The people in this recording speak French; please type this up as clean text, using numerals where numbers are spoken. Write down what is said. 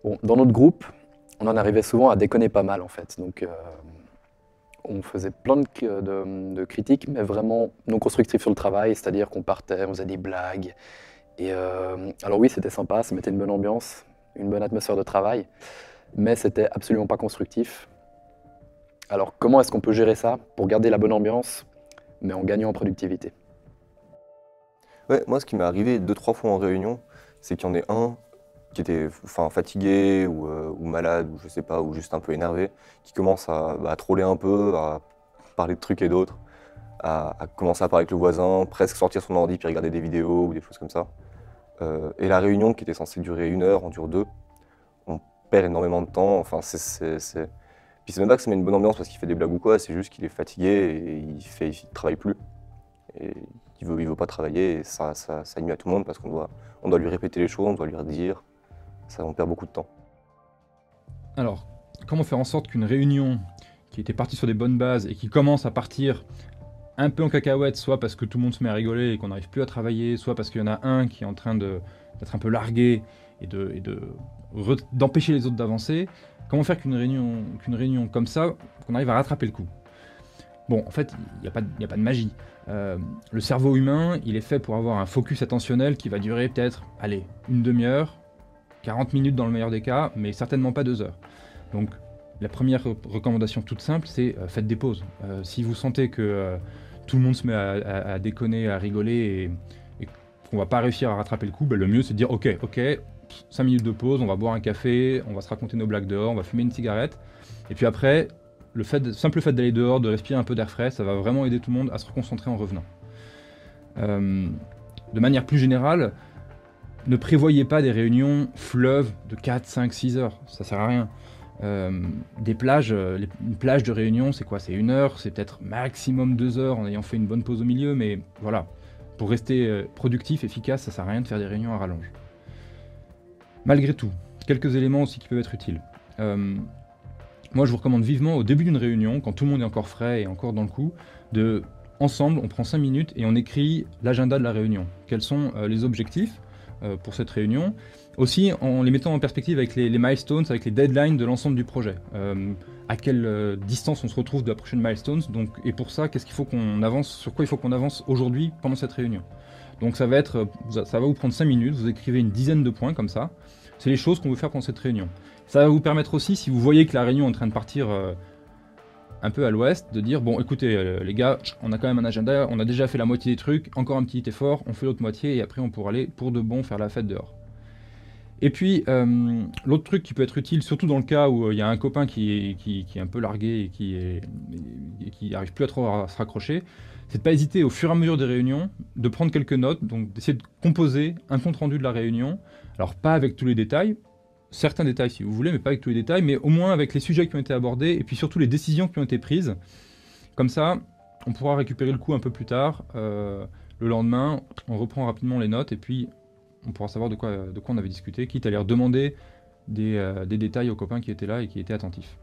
Bon, dans notre groupe, on en arrivait souvent à déconner pas mal en fait. Donc on faisait plein de critiques, mais vraiment non constructives sur le travail, c'est-à-dire qu'on partait, on faisait des blagues. Et alors oui, c'était sympa, ça mettait une bonne ambiance, une bonne atmosphère de travail, mais c'était absolument pas constructif. Alors comment est-ce qu'on peut gérer ça pour garder la bonne ambiance, mais en gagnant en productivité? Ouais, moi, ce qui m'est arrivé deux, trois fois en réunion, c'est qu'il y en ait un qui était fatigué ou malade, ou je sais pas, ou juste un peu énervé, qui commence à troller un peu, à parler de trucs et d'autres, à commencer à parler avec le voisin, presque sortir son ordi puis regarder des vidéos ou des choses comme ça. Et la réunion qui était censée durer 1 heure en dure deux. On perd énormément de temps. Puis c'est même pas que ça met une bonne ambiance parce qu'il fait des blagues ou quoi, c'est juste qu'il est fatigué et il travaille plus. Et il veut pas travailler et ça nuit à tout le monde parce on doit lui répéter les choses, on doit lui redire. Ça, on perd beaucoup de temps. Alors, comment faire en sorte qu'une réunion qui était partie sur des bonnes bases et qui commence à partir un peu en cacahuète, soit parce que tout le monde se met à rigoler et qu'on n'arrive plus à travailler, soit parce qu'il y en a un qui est en train d'être un peu largué d'empêcher les autres d'avancer, comment faire qu'une réunion comme ça, qu'on arrive à rattraper le coup? Bon, en fait, il n'y a pas de magie. Le cerveau humain, il est fait pour avoir un focus attentionnel qui va durer peut-être, allez, une demi-heure, 40 minutes dans le meilleur des cas, mais certainement pas 2 heures. Donc, la première recommandation toute simple, c'est faites des pauses. Si vous sentez que tout le monde se met à déconner, à rigoler et qu'on va pas réussir à rattraper le coup, le mieux c'est de dire ok, 5 minutes de pause, on va boire un café, on va se raconter nos blagues dehors, on va fumer une cigarette. Et puis après, simple fait d'aller dehors, de respirer un peu d'air frais, ça va vraiment aider tout le monde à se reconcentrer en revenant. De manière plus générale, ne prévoyez pas des réunions fleuves de 4, 5, 6 heures, ça sert à rien. Une plage de réunion, c'est quoi? C'est 1 heure, c'est peut-être maximum 2 heures en ayant fait une bonne pause au milieu, mais voilà. Pour rester productif, efficace, ça sert à rien de faire des réunions à rallonge. Malgré tout, quelques éléments aussi qui peuvent être utiles. Moi, je vous recommande vivement, au début d'une réunion, quand tout le monde est encore frais et encore dans le coup, ensemble, on prend 5 minutes et on écrit l'agenda de la réunion. Quels sont les objectifs pour cette réunion? Aussi, en les mettant en perspective avec les milestones, avec les deadlines de l'ensemble du projet. À quelle distance on se retrouve de la prochaine milestone, et pour ça, qu'est-ce qu'il faut qu'on avance, sur quoi il faut qu'on avance aujourd'hui pendant cette réunion. Donc ça va vous prendre 5 minutes, vous écrivez une dizaine de points comme ça. C'est les choses qu'on veut faire pendant cette réunion. Ça va vous permettre aussi, si vous voyez que la réunion est en train de partir un peu à l'ouest, de dire bon écoutez les gars, on a quand même un agenda, on a déjà fait la moitié des trucs, encore un petit effort, on fait l'autre moitié et après on pourra aller pour de bon faire la fête dehors. Et puis l'autre truc qui peut être utile, surtout dans le cas où il y a un copain qui est un peu largué et qui n'arrive plus à trop à se raccrocher, c'est de pas hésiter au fur et à mesure des réunions de prendre quelques notes, donc d'essayer de composer un compte rendu de la réunion. Alors pas avec tous les détails, certains détails si vous voulez, mais pas avec tous les détails, mais au moins avec les sujets qui ont été abordés et puis surtout les décisions qui ont été prises. Comme ça, on pourra récupérer le coup un peu plus tard. Le lendemain, on reprend rapidement les notes et puis on pourra savoir de quoi on avait discuté, quitte à aller redemander des détails aux copains qui étaient là et qui étaient attentifs.